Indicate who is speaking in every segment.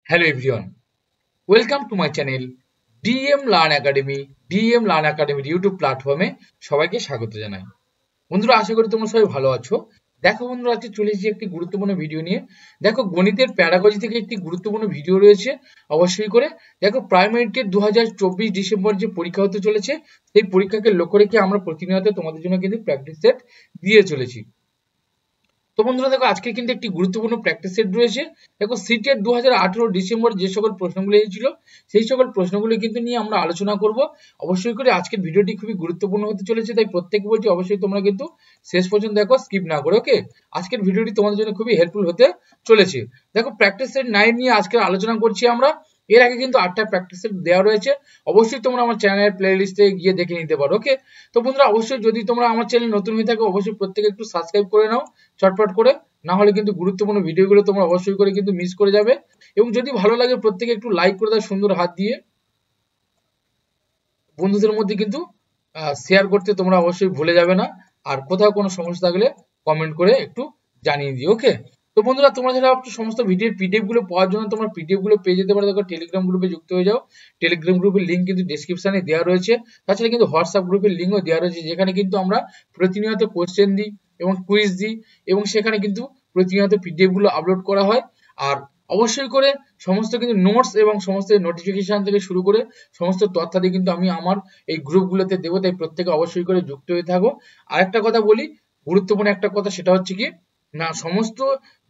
Speaker 1: Hello everyone, welcome to my channel DM Learn Academy. DM Learn Academy YouTube প্ল্যাটফর্মে সবাইকে স্বাগত জানাই। বন্ধুরা, আশা করি তোমরা সবাই ভালো আছো। দেখো বন্ধুরা, আজকে চলে এসেছি একটি গুরুত্বপূর্ণ ভিডিও নিয়ে। দেখো, গণিতের প্যারাগজি থেকে একটি গুরুত্বপূর্ণ ভিডিও রয়েছে, অবশ্যই করে দেখো। প্রাইমারি টেট 2024 ডিসেম্বর যে পরীক্ষা হতে চলেছে, সেই পরীক্ষাকে লক্ষ্য রেখে আমরা প্রতিনিয়ত তোমাদের জন্য কিন্তু প্র্যাকটিস সেট দিয়ে চলেছি। তো বন্ধুরা দেখো, আজকে কিন্তু একটি গুরুত্বপূর্ণ প্র্যাকটিস সেট রয়েছে। দেখো, সিটেট 2018 ডিসেম্বর যে সকল প্রশ্নগুলো এসেছিল, সেই সকল প্রশ্নগুলো কিন্তু নিয়ে আমরা আলোচনা করব। অবশ্যই করে আজকের ভিডিওটি খুবই গুরুত্বপূর্ণ হতে চলেছে, তাই প্রত্যেকে বলছি অবশ্যই তোমরা কিন্তু শেষ পর্যন্ত দেখো, স্কিপ না করে। ওকে, আজকের ভিডিওটি তোমাদের জন্য খুবই হেল্পফুল হতে চলেছে। দেখো, প্র্যাকটিস সেট 9 নিয়ে আজকে আলোচনা করছি আমরা। এর আগে কিন্তু 8টা প্র্যাকটিস সেট দেওয়া রয়েছে, অবশ্যই তোমরা আমার চ্যানেলের প্লে লিস্টে গিয়ে দেখে নিতে পারো। ওকে, তো বন্ধুরা অবশ্যই যদি তোমরা আমার চ্যানেল নতুন হয়ে থাকো, অবশ্যই প্রত্যেকে একটু সাবস্ক্রাইব করে নাও চটপট করে, না হলে কিন্তু গুরুত্বপূর্ণ ভিডিওগুলো তোমরা অবশ্যই করে কিন্তু মিস করে যাবে। এবং যদি ভালো লাগে প্রত্যেকে একটু লাইক করে দাও সুন্দর হাত দিয়ে। বন্ধুদের মধ্যে কিন্তু শেয়ার করতে তোমরা অবশ্যই ভুলে যাবে না। আর কোথাও কোনো সমস্যা থাকলে কমেন্ট করে একটু জানিয়ে দিও। ওকে, তো বন্ধুরা তোমরা যারা সমস্ত ভিডিওর পিডিএফ গুলো পাওয়ার জন্য তোমরা পিডিএফ গুলো পেয়ে যেতে পারো। দেখো, টেলিগ্রাম গ্রুপে যুক্ত হয়ে যাও। টেলিগ্রাম গ্রুপের লিঙ্ক কিন্তু ডেসক্রিপশনে দেওয়া রয়েছে। তাছাড়া কিন্তু হোয়াটসঅ্যাপ গ্রুপের লিঙ্কও দেওয়া রয়েছে, যেখানে কিন্তু আমরা প্রতিনিয়ত কোশ্চেন দিই এবং কুইজ দিই, এবং সেখানে কিন্তু প্রতিনিয়ত পিডিএফ গুলো আপলোড করা হয়। আর অবশ্যই করে সমস্ত কিন্তু নোটস এবং সমস্ত নোটিফিকেশন থেকে শুরু করে সমস্ত তথ্যাদি কিন্তু আমি আমার এই গ্রুপগুলোতে দেবো, তাই প্রত্যেকে অবশ্যই করে যুক্ত হয়ে থাকো। আর একটা কথা বলি, গুরুত্বপূর্ণ একটা কথা, সেটা হচ্ছে কি না, সমস্ত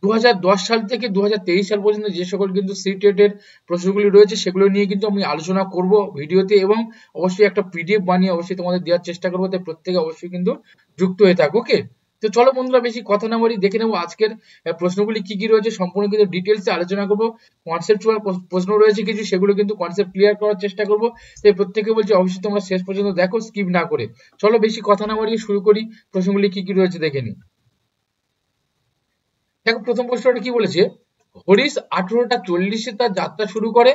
Speaker 1: 2010 সাল থেকে 2023 সাল পর্যন্ত যে সকল কিন্তু সিটেট এর প্রশ্নগুলি রয়েছে, সেগুলো নিয়ে কিন্তু আমি আলোচনা করব ভিডিওতে, এবং অবশ্যই একটা পিডিএফ বানিয়ে অবশ্যই তোমাদের দেওয়ার চেষ্টা করবো, তাই প্রত্যেকে অবশ্যই কিন্তু যুক্ত হয়ে থাকো। ওকে, তো চলো বন্ধুরা, বেশি কথা না বলি, দেখে নেবো আজকের প্রশ্নগুলি কি কি রয়েছে। সম্পূর্ণ কিন্তু ডিটেলসে আলোচনা করবো। কনসেপ্টুয়াল প্রশ্ন রয়েছে কিছু, সেগুলো কিন্তু কনসেপ্ট ক্লিয়ার করার চেষ্টা করবো। তাই প্রত্যেকে বলছি অবশ্যই তোমরা শেষ পর্যন্ত দেখো, স্কিপ না করে। চলো বেশি কথা না বাড়িয়ে শুরু করি, প্রশ্নগুলি কি কি রয়েছে দেখে নিই। দেখো, প্রথম প্রশ্নটা কি বলেছে, হরিশ 18টা 40-এ তার যাত্রা শুরু করে,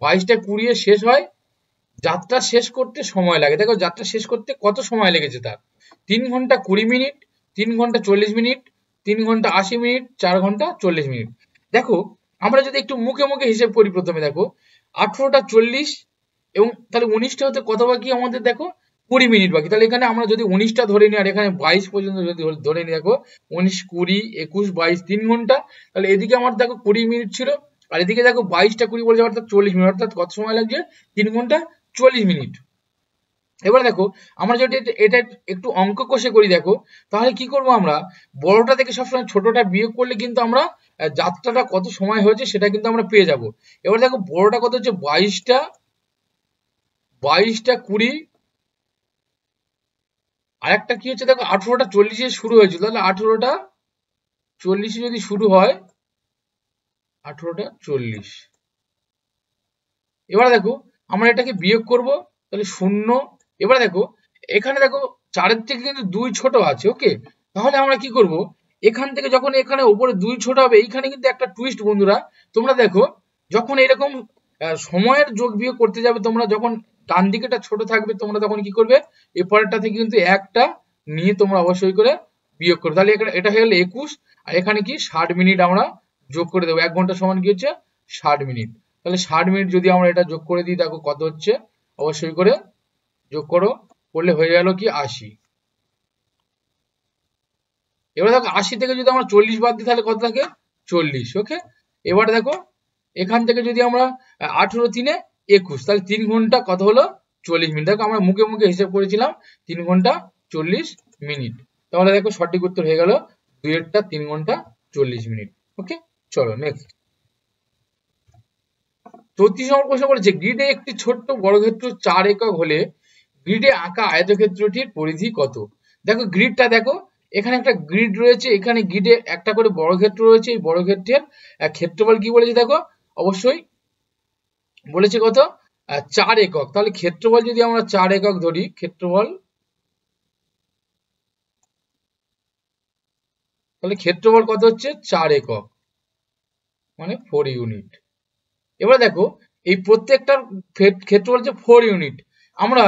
Speaker 1: 22টা 20-এ শেষ হয়, যাত্রা শেষ করতে সময় লাগে। দেখো, যাত্রা শেষ করতে কত সময় লেগেছে তার, 3 ঘন্টা 20 মিনিট, 3 ঘন্টা 40 মিনিট, 3 ঘন্টা 80 মিনিট, 4 ঘন্টা 40 মিনিট। দেখো, আমরা যদি একটু মুখে মুখে হিসেব করি, প্রথমে দেখো 18টা 40, এবং তাহলে 19টা হতে কত বাকি আমাদের, দেখো 20 মিনিট বাকি। তাহলে এখানে আমরা যদি 19টা ধরে নিই, আর এখানে 22 পর্যন্ত যদি ধরে নিই, দেখো 19, 20, 21, 22, 3 ঘন্টা। তাহলে এদিকে আমার দেখো 20 মিনিট ছিল, আর এদিকে দেখো 22টা 20 বলছে, অর্থাৎ 40 মিনিট, অর্থাৎ কত সময় লাগছে, 3 ঘন্টা 40 মিনিট। এবার দেখো, আমরা যদি এটা একটু অঙ্ক কষে করি, দেখো তাহলে কি করব, আমরা বড়টা থেকে সবসময় ছোটটা বিয়োগ করলে কিন্তু আমরা যাত্রাটা কত সময় হয়েছে সেটা কিন্তু আমরা পেয়ে যাব। এবার দেখো, বড়টা কত হচ্ছে, 22টা 20, আর একটা কি হচ্ছে, দেখো 18টা 40-এ শুরু হয়েছিল, তাহলে 18টা 40-এ যদি শুরু হয়, 18টা 40। এবার দেখো, আমরা এটাকে বিয়োগ করব, তাহলে 0। এবার দেখো, এখানে দেখো 4-এর থেকে কিন্তু 2 ছোট আছে। ওকে, তাহলে আমরা কি করব, এখান থেকে যখন এখানে উপরে 2 ছোট হবে, এইখানে কিন্তু একটা টুইস্ট বন্ধুরা। তোমরা দেখো, যখন এরকম সময়ের যোগ বিয়োগ করতে যাবে, তোমরা যখন ডান দিকেটা ছোট থাকবে, তোমরা তখন কি করবে, এরপরেরটা থেকে কিন্তু একটা নিয়ে তোমরা অবশ্যই করে বিয়োগ করবে। তাহলে এটা হয়ে গেল 21, আর এখানে কি 60 মিনিট আমরা যোগ করে দেবো। 1 ঘন্টা সমান কি হচ্ছে, 60 মিনিট। তাহলে 60 মিনিট যদি আমরা এটা যোগ করে দিই, দেখো কত হচ্ছে, অবশ্যই করে যোগ করো, করলে হয়ে গেল কি 80। এবার দেখো, 80 থেকে যদি আমরা 40 বাদ দিই, তাহলে কত থাকে, 40। ওকে, এবার দেখো, এখান থেকে যদি আমরা 18 3-এ 21, তাহলে 3 ঘন্টা কত হলো, 40 মিনিট। দেখো, আমরা মুখে মুখে হিসেব করেছিলাম 3 ঘন্টা 40 মিনিট। তাহলে দেখো, সঠিক উত্তর হয়ে গেল 2-এরটা 3 ঘন্টা 40 মিনিট। ওকে, চলো নেক্সট। 34 নম্বর প্রশ্ন বলেছে, গ্রিডে একটি ছোট্ট বর্গক্ষেত্র 4 একক হলে গ্রিডে আঁকা আয়তক্ষেত্রটির পরিধি কত। দেখো, গ্রিডটা দেখো, এখানে একটা গ্রিড রয়েছে, এখানে গ্রিডে একটা করে বর্গক্ষেত্র রয়েছে। এই বর্গক্ষেত্রের ক্ষেত্রফল কি বলেছে, দেখো অবশ্যই বলেছে কত, 4 একক। তাহলে ক্ষেত্রফল যদি আমরা 4 একক ধরি, ক্ষেত্রফল, তাহলে ক্ষেত্রফল কত হচ্ছে, 4 একক, মানে 4 ইউনিট। এবার দেখো, এই প্রত্যেকটার ক্ষেত্রফল হচ্ছে 4 ইউনিট। আমরা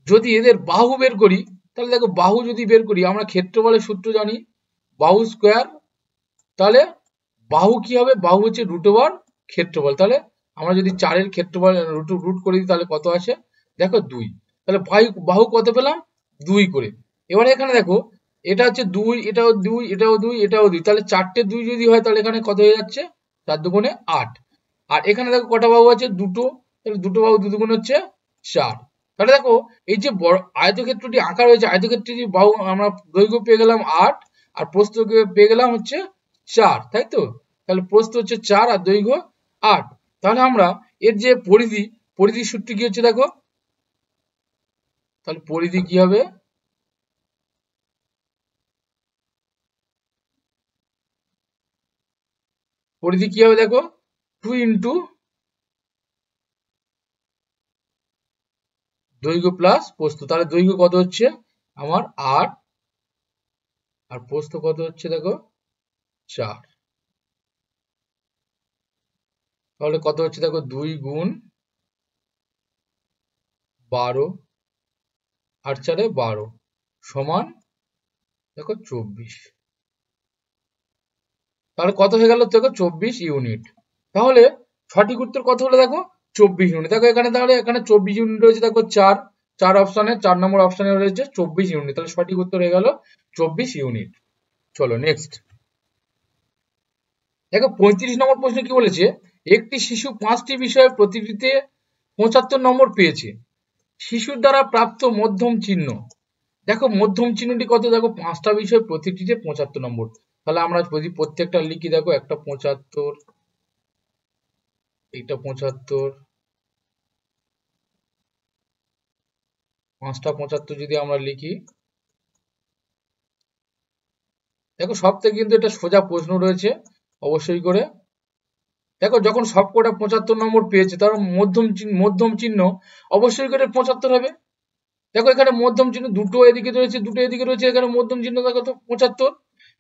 Speaker 1: যদি এদের বাহু বের করি, তাহলে দেখো, বাহু যদি বের করি, আমরা ক্ষেত্রফলের সূত্র জানি, বাহু স্কোয়ার, তাহলে বাহু কি হবে, বাহু হচ্ছে রুট ওভার ক্ষেত্রফল। তাহলে আমরা যদি 4 এর ক্ষেত্রফল রুট করে দিই তাহলে কত আসে, দেখো 2। তাহলে বাহু কত পেলাম, 2 করে। এবারে এখানে দেখো এটা হচ্ছে 2, এটাও 2, এটাও 2, এটাও 2, তাহলে 4টে 2 যদি হয় তাহলে এখানে কত হয়ে যাচ্ছে, 4 দুগুণে 8। আর এখানে দেখো কটা বাহু আছে, দুটো, তাহলে দুটো বাহু 2 দুগুণে হচ্ছে 4। তাহলে দেখো এই যে বড় আয়তক্ষেত্রটি আঁকা রয়েছে, আয়তক্ষেত্রটি বাহু আমরা দৈর্ঘ্য পেয়ে গেলাম 8 আর প্রস্থ পেয়ে গেলাম হচ্ছে 4, তাই তো। তাহলে প্রস্থ হচ্ছে 4 আর দৈর্ঘ্য 8। তাহলে আমরা এর যে পরিধির সূত্র কি হচ্ছে দেখো, তাহলে পরিধি কি হবে, পরিধি কি হবে দেখো, 2 ইন্টু দৈর্ঘ্য প্লাস প্রস্থ। তাহলে দৈর্ঘ্য কত হচ্ছে আমার 8 আর প্রস্থ কত হচ্ছে দেখো 4। তাহলে কত হচ্ছে দেখো 2 গুণ 12 আর 4 12 সমান দেখো 24। তাহলে কত হয়ে গেল দেখো 24 ইউনিট। তাহলে সঠিক উত্তর কত হলো দেখো 24 ইউনিট। দেখো এখানে, তাহলে এখানে 24 ইউনিট রয়েছে দেখো, 4 অপশনে, 4 নম্বর অপশনে রয়েছে 24 ইউনিট। তাহলে সঠিক উত্তর হয়ে গেল 24 ইউনিট। চলো নেক্সট দেখো 35 নম্বর প্রশ্ন কি বলেছে, একটি শিশু 5টি বিষয়ে প্রতিটিতে 75 নম্বর পেয়েছে, শিশুর দ্বারা প্রাপ্ত মধ্যম চিহ্ন। দেখো মধ্যম চিহ্নটি কত, দেখো 5টা বিষয় প্রতিটিতে 75 নম্বর। তাহলে আমরা যদি প্রত্যেকটা লিখি, দেখো একটা 75, এইটা 75, 5টা 75 যদি আমরা লিখি, দেখো সব থেকে কিন্তু এটা সোজা প্রশ্ন রয়েছে অবশ্যই করে। দেখো যখন সবকটা 75 নম্বর পেয়েছে তার মধ্যম চিহ্ন অবশ্যই করে 75 হবে। দেখো এখানে মধ্যম চিহ্ন দুটো এদিকে রয়েছে, দুটো এদিকে রয়েছে, এখানে মধ্যম চিহ্ন দেখো তো 75।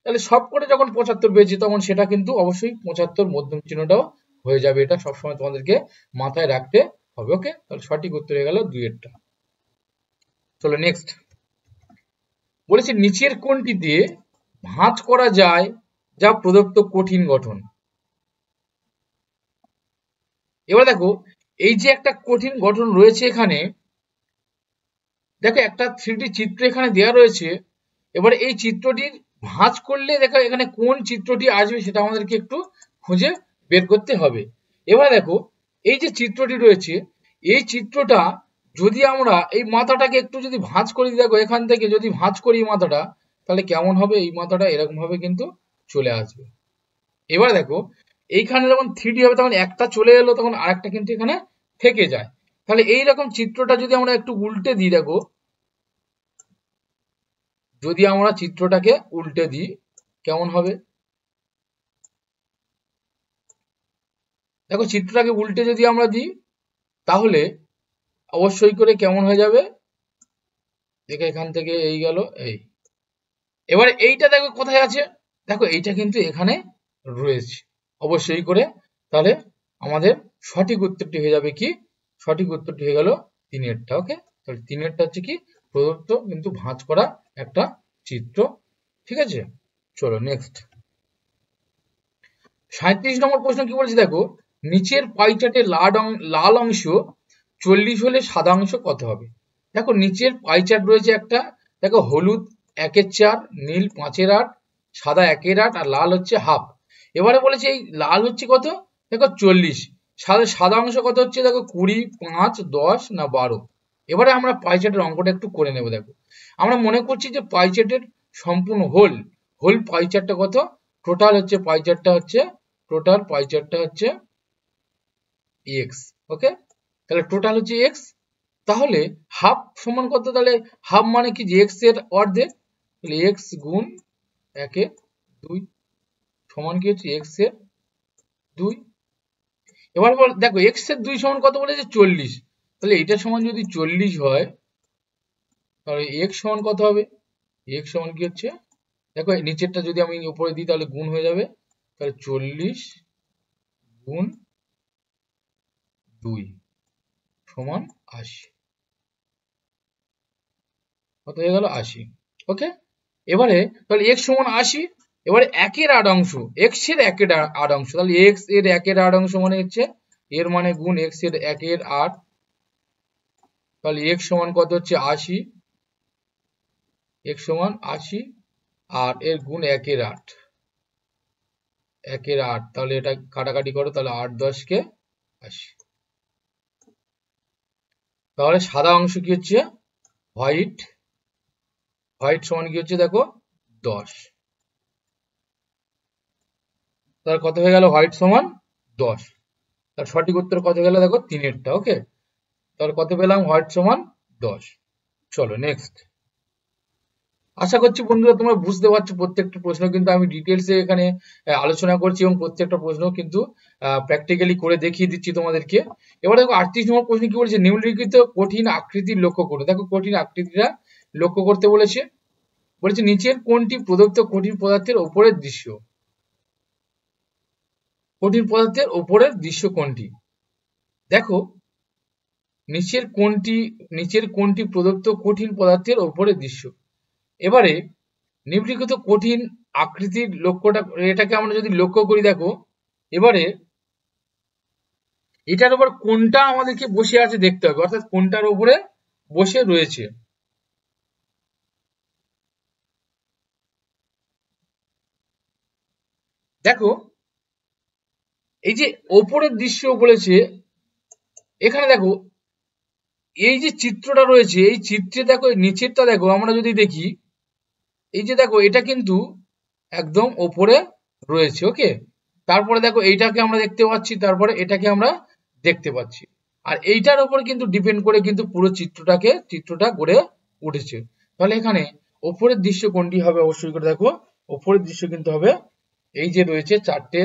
Speaker 1: তাহলে সবকটা যখন 75 পেয়েছে তখন সেটা কিন্তু অবশ্যই 75 মধ্যম চিহ্নটাও হয়ে যাবে। এটা সবসময় তোমাদেরকে মাথায় রাখতে হবে। ওকে, তাহলে সঠিক উত্তর হয়ে গেল 2 এরটা। চলো নেক্সট বলেছি, নিচের কোনটি দিয়ে ভাঁজ করা যায় যা প্রদত্ত কঠিন গঠন। এবার দেখো এই যে একটা কঠিন গঠন রয়েছে এখানে, দেখো একটা 3D চিত্র এখানে দেওয়া রয়েছে। এবার এই চিত্রটির ভাঁজ করলে দেখো এখানে কোন চিত্রটি আসবে সেটা আমাদেরকে একটু খুঁজে বের করতে হবে। এবার দেখো এই যে চিত্রটি রয়েছে, এই চিত্রটা যদি আমরা এই মাথাটাকে একটু যদি ভাঁজ করে দিই, দেখো এখান থেকে যদি ভাঁজ করি মাথাটা, তাহলে কেমন হবে, এই মাথাটা এরকম ভাবে কিন্তু চলে আসবে। এবার দেখো এইখানে যখন 3D হবে তখন একটা চলে এলো, তখন আরেকটা কিন্তু এখানে থেকে যায়। তাহলে এইরকম চিত্রটা যদি আমরা একটু উল্টে দিই, দেখো যদি আমরা চিত্রটাকে উল্টে দিই কেমন হবে, দেখো চিত্রটাকে উল্টে যদি আমরা দিই তাহলে অবশ্যই করে কেমন হয়ে যাবে, দেখো এখান থেকে এই গেল এই। এবারে এইটা দেখো কোথায় আছে, দেখো এইটা কিন্তু এখানে রয়েছে অবশ্যই করে। তাহলে আমাদের সঠিক উত্তরটি হয়ে যাবে কি, সঠিক উত্তরটি হয়ে গেল 3এরটা। ওকে, তাহলে 3এরটা হচ্ছে কি, প্রদত্ত কিন্তু ভাঁজ করা একটা চিত্র। ঠিক আছে, চলো নেক্সট 37 নম্বর প্রশ্ন কি বলছে দেখো, নিচের পাই চার্টে লাল অংশ 40 হলে সাদা অংশ কত হবে। দেখো নিচের পাই চার্ট রয়েছে একটা, দেখো হলুদ 1/4, নীল 5/8, সাদা 1/8 আর লাল হচ্ছে হাফ। এবারে বলেছে এই লাল হচ্ছে কত, দেখো 40, সাদা অংশ কত হচ্ছে দেখো 20, 5, 10 না 12। এবারে আমরা পাই চার্টের অঙ্কটা একটু করে নেব। দেখো আমরা মনে করছি যে পাই চার্টের সম্পূর্ণ হোল পাই চার্টটা কত, টোটাল হচ্ছে পাই চার্টটা হচ্ছে, টোটাল পাই চার্টটা হচ্ছে x। ওকে, তাহলে টোটাল হচ্ছে x। তাহলে হাফ সমান কত, তাহলে হাফ মানে কি যে x এর অর্ধেক, তাহলে x গুণ 1/2 সমান কি হচ্ছে x এর 2। এবার দেখো x এর 2 সমান কত বলেছে 40, তাহলে এটা সমান যদি 40 হয় তাহলে x সমান কত হবে, x সমান কি হচ্ছে, দেখো নিচেরটা যদি আমি উপরে দিই তাহলে গুণ হয়ে যাবে, তাহলে 40 গুণ 2 সমান 80, কত হয়ে গেল 80। ওকে, এবারে তাহলে x সমান 80, এবারে একের আট অংশ, এক্স এর একের আট অংশ, তাহলে এক্স এর একের আট অংশ মানে হচ্ছে এর মানে গুণ এক্স এর একের আট, তাহলে এক্স সমান কত হচ্ছে 80, এক্স সমান 80 আর এর গুণ একের আট, একের আট, তাহলে এটা কাটাকাটি করো, তাহলে 8 10 কে 80। তাহলে সাদা অংশ কি হচ্ছে হোয়াইট, হোয়াইট সমান কি হচ্ছে দেখো 10, তাহলে কত হয়ে গেল হোয়াইট সমান 10। তার সঠিক উত্তর কত গেল দেখো 3-এরটা। ওকে, তাহলে কত পেলাম হোয়াইট সমান 10। চলো নেক্সট। আশা করছি বন্ধুরা তোমরা বুঝতে পারছো, প্রত্যেকটা প্রশ্ন কিন্তু আমি ডিটেলসে এখানে আলোচনা করছি এবং প্রত্যেকটা প্রশ্ন কিন্তু প্র্যাকটিক্যালি করে দেখিয়ে দিচ্ছি তোমাদেরকে। এবার দেখো 38 নম্বর প্রশ্ন কি বলেছে, নিম্নলিখিত কঠিন আকৃতির লক্ষ্য করো। দেখো কঠিন আকৃতিটা লক্ষ্য করতে বলেছে, বলেছে নিচের কোনটি প্রদত্ত কঠিন পদার্থের উপরের দৃশ্য, কঠিন পদার্থের উপরের দৃশ্য কোনটি। দেখো নিচের কোনটি প্রদত্ত কঠিন পদার্থের উপরের দৃশ্য। এবারে নিম্নলিখিত কঠিন আকৃতির লক্ষ্যটা, এটাকে আমরা যদি লক্ষ্য করি, দেখো এবারে এটার উপর কোনটা আমাদেরকে বসে আছে দেখতে হবে, অর্থাৎ কোনটার উপরে বসে রয়েছে। দেখো এই যে ওপরের দৃশ্য বলেছে, এখানে দেখো এই যে চিত্রটা রয়েছে, এই চিত্রে দেখো নিচেরটা দেখো, আমরা যদি দেখি এই যে দেখো এটা কিন্তু একদম ওপরে রয়েছে। ওকে, তারপরে দেখো এইটাকে আমরা দেখতে পাচ্ছি, তারপরে এটাকে আমরা দেখতে পাচ্ছি, আর এইটার উপর কিন্তু ডিপেন্ড করে কিন্তু পুরো চিত্রটা গড়ে উঠেছে। তাহলে এখানে ওপরের দৃশ্য কোনটি হবে, অবশ্যই করে দেখো ওপরের দৃশ্য কিন্তু হবে এই যে রয়েছে চারটে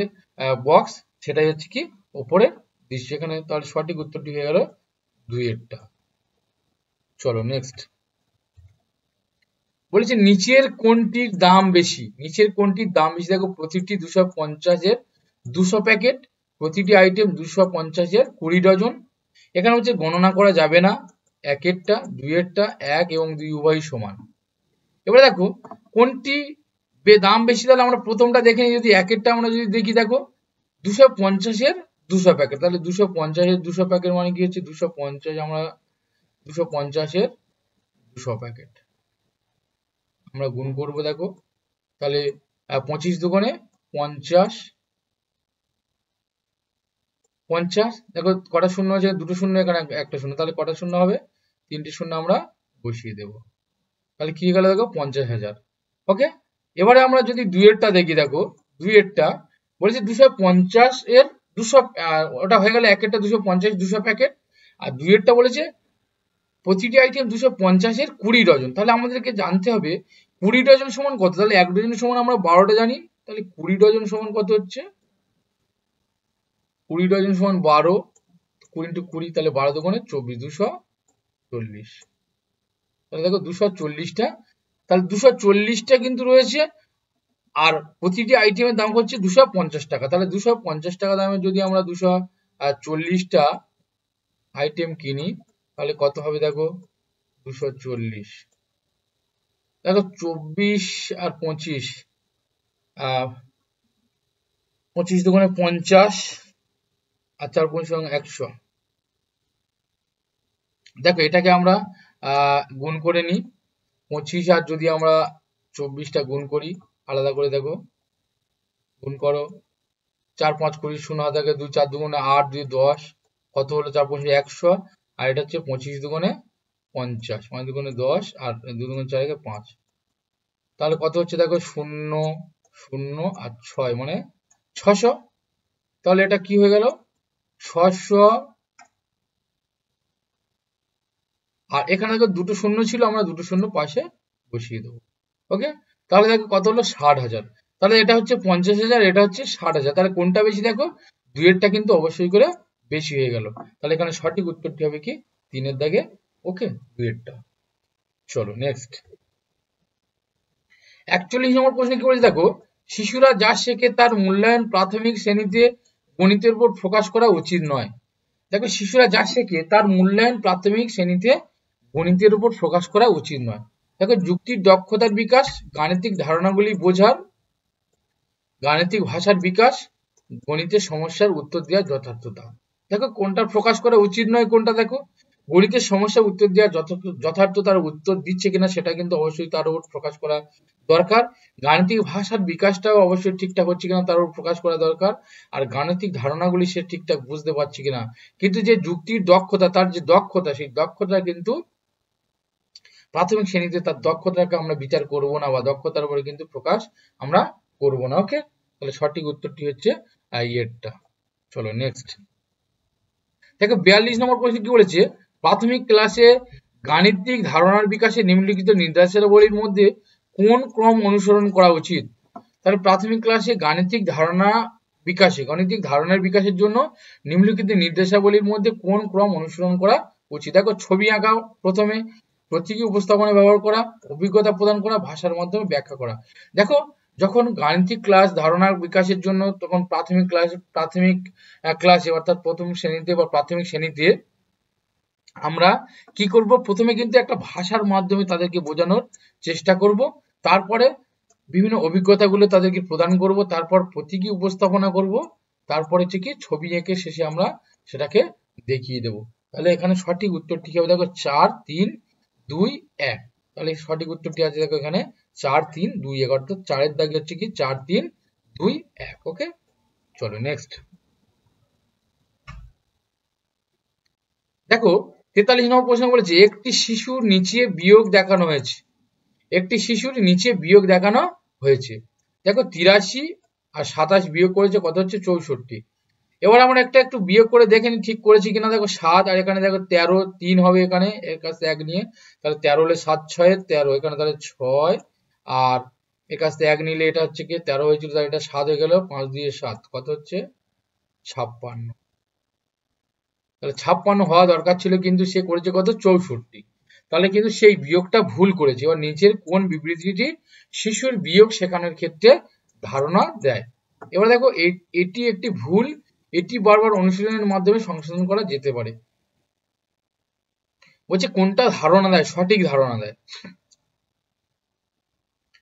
Speaker 1: বক্স, সেটাই হচ্ছে কি ওপরের দৃশ্য এখানে। তাহলে সঠিক উত্তরটি হয়ে গেল 2-এরটা। চলো নেক্সট। বলেছে নিচের কোনটির দাম বেশি, নিচের কোনটির দাম বেশি। দেখো প্রতিটি 250-এর 200 প্যাকেট, প্রতিটি আইটেম 250-এর 20 ডজন। এখানে হচ্ছে গণনা করা যাবে না, একেরটা দুইয়েরটা এক এবং দুই উভয়ই সমান। এবারে দেখো কোনটি দাম বেশি, তাহলে আমরা প্রথমটা দেখে নিই। যদি একেরটা আমরা যদি দেখি, দেখো 250-এর 200 প্যাকেট, তাহলে 250-এর 200 প্যাকেট মানে কি হচ্ছে 250, আমরা 250-এর 200 প্যাকেট আমরা গুণ করব। দেখো তাহলে 25 দুগুণে 50, 50, দেখো কটা শূন্য আছে, দুটো শূন্য, এখানে একটা শূন্য, তাহলে কটা শূন্য হবে, 3টে শূন্য আমরা বসিয়ে দেব, তাহলে কি গেল দেখো 50,000। ওকে, এবারে আমরা যদি দুইয়েরটা দেখি, দেখো দুইয়েরটা বলেছে 250-এর 200, ওটা হয়ে গেল একেরটা 250 200 প্যাকেট, আর দুইয়েরটা বলেছে প্রতিটি আইটেম 250-এর 20 ডজন। তাহলে আমাদেরকে জানতে হবে 20 ডজন সমান কত, তাহলে 1 ডজন সমান আমরা 12টা জানি, তাহলে 20 ডজন সমান কত হচ্ছে, 20 ডজন সমান 12, 20 × 20, তাহলে 12 দুগুণে 24, 240। তাহলে দেখো 240টা, তাহলে 240টা কিন্তু রয়েছে, আর প্রতিটি আইটেমের দাম হচ্ছে 250 টাকা। তাহলে 250 টাকা দামে যদি আমরা 240টা আইটেম কিনি, তাহলে কত হবে দেখো 240, দেখো 24 আর 25, 25 দুগুণে 50 আর 4 5 100। দেখো এটাকে আমরা গুণ করে নিই, 25 আর যদি আমরা 24টা গুণ করি আলাদা করে, দেখো গুণ করো, 4 5 20 শূন্য থাকে, 2 4 দুগুণে 8 2 10, কত হলো 4 5 100, আর এটা হচ্ছে 25 দুগুণে 50, 5 দুগুণে 10 আর 2 দুগুণে 4 5, তাহলে কত হচ্ছে দেখো 0 0 আর 6 মানে 600। তাহলে এটা কি হয়ে গেল 600, আর এখানে দেখো দুটো শূন্য ছিল, আমরা দুটো শূন্য পাশে বসিয়ে দেবো। ওকে, তাহলে দেখো কত হলো 60,000। তাহলে এটা হচ্ছে 50,000, এটা হচ্ছে 60,000, তাহলে কোনটা বেশি, দেখো দুইয়েরটা কিন্তু অবশ্যই করে বেশি হয়ে গেল। তাহলে এখানে সঠিক উত্তরটি হবে কি 3-এর দাগে। ওকে, দুইয়েরটা। চলো নেক্সট। 41 নম্বর প্রশ্ন কি বলেছে, দেখো শিশুরা যা শেখে তার মূল্যায়ন প্রাথমিক শ্রেণীতে গণিতের উপর ফোকাস করা উচিত নয়। দেখো শিশুরা যা শেখে তার মূল্যায়ন প্রাথমিক শ্রেণীতে গণিতের উপর ফোকাস করা উচিত নয়। দেখো যুক্তির দক্ষতার বিকাশ, গাণিতিক ধারণাগুলি বোঝার গাণিতিক ভাষার বিকাশ, গণিতের সমস্যার উত্তর দেওয়ার যথার্থতা। দেখো কোনটা প্রকাশ করা উচিত নয়, কোনটা দেখো গণিতের সমস্যার উত্তর দেওয়ার যথার্থতার উত্তর দিচ্ছে কিনা সেটা কিন্তু অবশ্যই তার উপর প্রকাশ করা দরকার। গাণিতিক ভাষার বিকাশটাও অবশ্যই ঠিকঠাক হচ্ছে কিনা তার উপর প্রকাশ করা দরকার। আর গাণিতিক ধারণাগুলি সে ঠিকঠাক বুঝতে পারছে কিনা। কিন্তু যে যুক্তির দক্ষতা, তার যে দক্ষতা, সেই দক্ষতা কিন্তু প্রাথমিক শ্রেণীতে তার দক্ষতাকে আমরা বিচার করব না, বা দক্ষতার উপরে কিন্তু প্রকাশ আমরা করব না। ওকে, তাহলে সঠিক উত্তরটি হচ্ছে এরটা। চলো নেক্সট। দেখো 42 নম্বর প্রশ্ন কি বলেছে, প্রাথমিক ক্লাসে গাণিতিক ধারণার বিকাশে নিম্নলিখিত নির্দেশাবলীর মধ্যে কোন ক্রম অনুসরণ করা উচিত। তাহলে প্রাথমিক ক্লাসে গাণিতিক ধারণার বিকাশের জন্য নিম্নলিখিত নির্দেশাবলীর মধ্যে কোন ক্রম অনুসরণ করা উচিত। দেখো ছবি আঁকা প্রথমে, প্রতীকী উপস্থাপনা ব্যবহার করা, অভিজ্ঞতা প্রদান করা, ভাষার মাধ্যমে ব্যাখ্যা করা। দেখো যখন গাণিতিক ক্লাস ধারণার বিকাশের জন্য, তখন প্রাথমিক ক্লাসে অর্থাৎ প্রথম শ্রেণীতে বা প্রাথমিক শ্রেণীতে আমরা কি করব, প্রথমে কিন্তু একটা ভাষার মাধ্যমে তাদেরকে বোঝানোর চেষ্টা করব, তারপরে বিভিন্ন অভিজ্ঞতাগুলো তাদেরকে প্রদান করব, তারপর প্রতীকী উপস্থাপনা করব, তারপরে হচ্ছে কি ছবি এঁকে শেষে আমরা সেটাকে দেখিয়ে দেব। তাহলে এখানে সঠিক উত্তরটি কি হবে, দেখো 4 3 2 1। তাহলে সঠিক উত্তরটি আছে দেখো এখানে 4 3 2 1, অর্থাৎ 4 এর দাগে হচ্ছে কি 4 3 2 1। ওকে, চলো নেক্সট। দেখো 43 নম্বর প্রশ্ন বলেছে, একটি শিশুর নিচে বিয়োগ দেখানো হয়েছে। একটি শিশুর নিচে বিয়োগ দেখানো হয়েছে। দেখো 83 আর 27 বিয়োগ করেছে, কত হচ্ছে 64। এবার আমরা একটু বিয়োগ করে দেখে নি ঠিক করেছি কিনা। দেখো 7 আর এখানে দেখো 13, 3 হবে এখানে, এর কাছে 1 নিয়ে, তাহলে 13 হলে 7 6 13, এখানে তাহলে 6, আর এর কাছে 1 নিলে এটা হচ্ছে কি 13 হয়েছিল, তাহলে এটা 7 হয়ে গেল, 5 দিয়ে 7 কত হচ্ছে 56। তাহলে 56 হওয়া দরকার ছিল, কিন্তু সে করেছে কত 64। তাহলে কিন্তু সেই বিয়োগটা ভুল করেছে। এবার নিচের কোন বিবৃতিটি শিশুর বিয়োগ শেখানোর ক্ষেত্রে ধারণা দেয়। এবার দেখো এটি একটি ভুল, এটি বারবার অনুশীলনের মাধ্যমে সংশোধন করা যেতে পারে। বলছে কোনটা ধারণা দেয়, সঠিক ধারণা দেয়।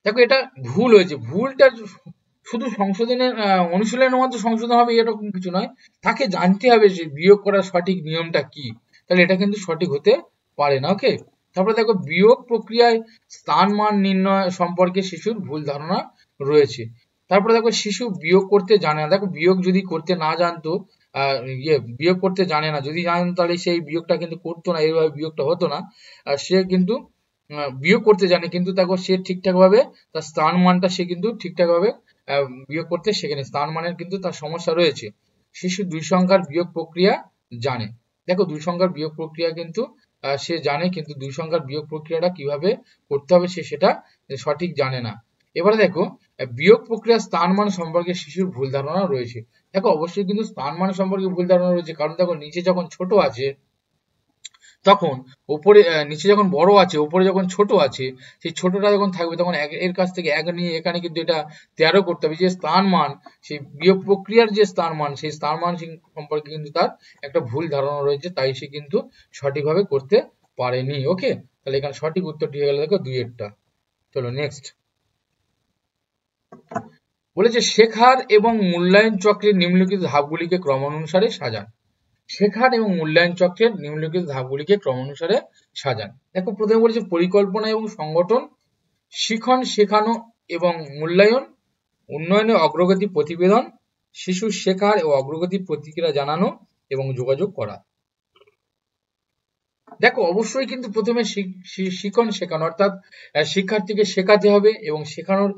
Speaker 1: দেখো এটা ভুল হয়েছে, ভুলটা শুধু অনুশীলনের মধ্যে সংশোধন হবে এরকম কিছু নয়, তাকে জানতে হবে যে বিয়োগ করার সঠিক নিয়মটা কি, তাহলে এটা কিন্তু সঠিক হতে পারে না। ওকে, তারপরে দেখো বিয়োগ প্রক্রিয়ায় স্থান মান নির্ণয় সম্পর্কে শিশুর ভুল ধারণা রয়েছে। তারপরে দেখো শিশু বিয়োগ করতে জানে না। দেখো বিয়োগ যদি করতে না জানতো, বিয়োগ করতে জানে না, যদি জানতো তাহলে সেই বিয়োগটা কিন্তু করতো না, এইভাবে বিয়োগটা হতো না। সে কিন্তু বিয়োগ করতে জানে, কিন্তু দেখো সে ঠিকঠাক ভাবে তার স্থান মানটা সে কিন্তু ঠিকঠাক ভাবে বিয়োগ করতে শেখেনি, স্থান মানের কিন্তু তার সমস্যা রয়েছে। শিশু 2 সংখ্যার বিয়োগ প্রক্রিয়া জানে। দেখো 2 সংখ্যার বিয়োগ প্রক্রিয়া কিন্তু সে জানে, কিন্তু 2 সংখ্যার বিয়োগ প্রক্রিয়াটা কিভাবে করতে হবে সে সেটা সঠিক জানে না। এবারে দেখো বিয়োগ প্রক্রিয়া স্থান মান সম্পর্কে শিশুর ভুল ধারণা রয়েছে। দেখো অবশ্যই কিন্তু স্থান মান সম্পর্কে ভুল ধারণা রয়েছে, কারণ দেখো নিচে যখন ছোট আছে তখন উপরে, নিচে যখন বড় আছে উপরে যখন ছোট আছে, সেই ছোটটা যখন থাকবে তখন এর কাছ থেকে 1 নিয়ে এখানে কিন্তু এটা 13 করতে হবে। যে স্থান মান, সেই বিয়োগ প্রক্রিয়ার যে স্থান মান, সেই স্থান মান সম্পর্কে কিন্তু তার একটা ভুল ধারণা রয়েছে, তাই সে কিন্তু সঠিকভাবে করতে পারেনি। ওকে, তাহলে এখানে সঠিক উত্তরটি হয়ে গেল দেখো 2 এরটা। চলো নেক্সট। বলেছে শেখার এবং মূল্যায়ন চক্রের নিম্নলিখিত ধাপগুলিকে ক্রমানুসারে সাজান। শেখার এবং মূল্যায়ন চক্রের নিম্নলিখিত ধাপগুলিকে ক্রমানুসারে সাজান। দেখো প্রথমে বলেছে পরিকল্পনা এবং সংগঠন, শিখন শেখানো এবং মূল্যায়ন, উন্নয়নের অগ্রগতি প্রতিবেদন, শিশুর শেখার ও অগ্রগতির প্রতিক্রিয়া জানানো এবং যোগাযোগ করা। দেখো অবশ্যই কিন্তু প্রথমে শিখন শেখানো, অর্থাৎ শিক্ষার্থীকে শেখাতে হবে, এবং শেখানোর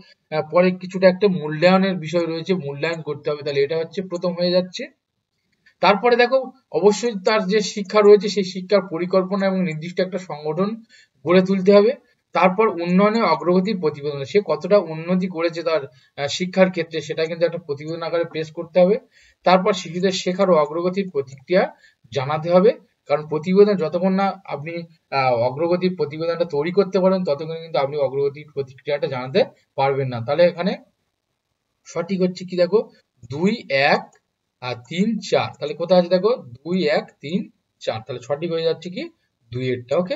Speaker 1: পরে কিছুটা একটা মূল্যায়নের বিষয় রয়েছে, মূল্যায়ন করতে হবে, তাহলে এটা হচ্ছে প্রথম হয়ে যাচ্ছে। তারপরে দেখো অবশ্যই তার যে শিক্ষা রয়েছে সেই শিক্ষার পরিকল্পনা এবং নির্দিষ্ট একটা সংগঠন গড়ে তুলতে হবে। তারপর উন্নয়নের অগ্রগতির প্রতিবেদন, সে কতটা উন্নতি করেছে তার শিক্ষার ক্ষেত্রে সেটা কিন্তু একটা প্রতিবেদন আকারে পেশ করতে হবে। তারপর শিশুদের শেখার ও অগ্রগতির প্রতিক্রিয়া জানাতে হবে, কারণ প্রতিবেদন যতক্ষণ না আপনি অগ্রগতির প্রতিবেদনটা তৈরি করতে পারেন ততক্ষণ কিন্তু আপনি অগ্রগতির প্রতিক্রিয়াটা জানাতে পারবেন না। তাহলে এখানে সঠিক হচ্ছে কি দেখো 2 1 আর 3 4, তাহলে কোথায় আছে দেখো 2 1 3 4, তাহলে সঠিক হয়ে যাচ্ছে কি 2 এরটা। ওকে,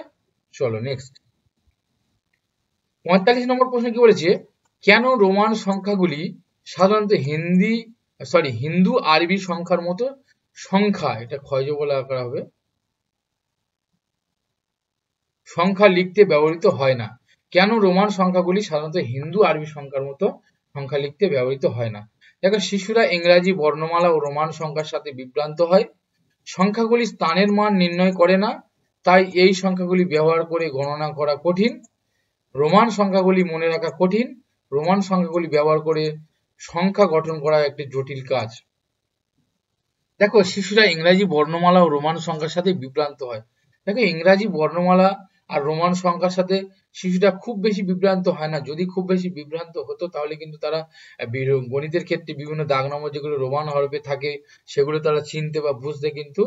Speaker 1: চলো নেক্সট। 45 নম্বর প্রশ্ন কি বলেছে, কেন রোমান সংখ্যাগুলি সাধারণত হিন্দু আরবি সংখ্যার মতো সংখ্যা, এটা ক্ষয়জ বলে আকার হবে, সংখ্যা লিখতে ব্যবহৃত হয় না। কেন রোমান সংখ্যাগুলি সাধারণত হিন্দু আরবি সংখ্যার মতো সংখ্যা লিখতে ব্যবহৃত হয় না? দেখো, শিশুরা ইংরাজি বর্ণমালা ও রোমান সংখ্যার সাথে বিভ্রান্ত হয়। সংখ্যাগুলি স্থানের মান নির্ণয় করে না, তাই এই সংখ্যাগুলি ব্যবহার করে গণনা করা কঠিন। রোমান সংখ্যাগুলি মনে রাখা কঠিন। রোমান সংখ্যাগুলি ব্যবহার করে সংখ্যা গঠন করা একটি জটিল কাজ। দেখো, শিশুরা ইংরাজি বর্ণমালা ও রোমান সংখ্যার সাথে বিভ্রান্ত হয়। দেখো, ইংরাজি বর্ণমালা আর রোমান সংখ্যার সাথে শিশুরা খুব বেশি বিভ্রান্ত হয় না। যদি খুব বেশি বিভ্রান্ত হতো তাহলে কিন্তু তারা গণিতের ক্ষেত্রে বিভিন্ন দাগ নম্বর যেগুলো রোমান হরফে থাকে সেগুলো তারা চিনতে বা বুঝতে কিন্তু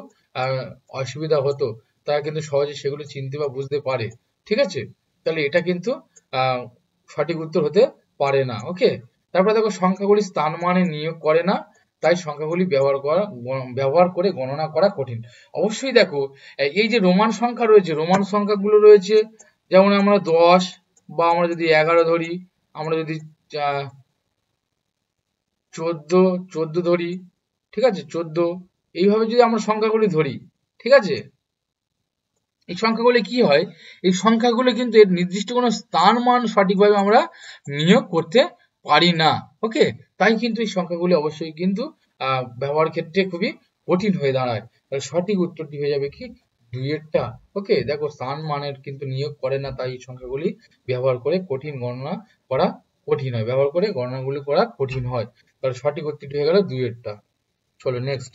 Speaker 1: অসুবিধা হতো। তারা কিন্তু সহজে সেগুলো চিনতে বা বুঝতে পারে। ঠিক আছে, তাহলে এটা কিন্তু সঠিক উত্তর হতে পারে না। ওকে, তারপরে দেখো, সংখ্যাগুলি স্থান মানে নিয়োগ করে না, তাই সংখ্যাগুলি ব্যবহার করে গণনা করা কঠিন। অবশ্যই দেখো, এই যে রোমান সংখ্যা রয়েছে, রোমান সংখ্যাগুলো রয়েছে, যেমন আমরা 10 বা আমরা যদি 11 ধরি, আমরা যদি 14 ধরি, ঠিক আছে, 14, এইভাবে যদি আমরা সংখ্যাগুলি ধরি, ঠিক আছে, এই সংখ্যাগুলি কি হয়, এই সংখ্যাগুলো কিন্তু এর নির্দিষ্ট কোনো স্থান মান সঠিকভাবে আমরা নিয়োগ করতে পারি না। ওকে, তাই কিন্তু এই সংখ্যাগুলি অবশ্যই কিন্তু ব্যবহার ক্ষেত্রে খুবই কঠিন হয়ে দাঁড়ায়। তাহলে সঠিক উত্তরটি হয়ে যাবে কি 2-এরটা। ওকে, দেখো, স্থান মানের কিন্তু নিয়োগ করে না, তাই এই সংখ্যাগুলি ব্যবহার করে গণনা করা কঠিন হয়, ব্যবহার করে গণনাগুলি করা কঠিন হয়। তাহলে সঠিক উত্তরটি হয়ে গেল 2-এরটা। চলো নেক্সট।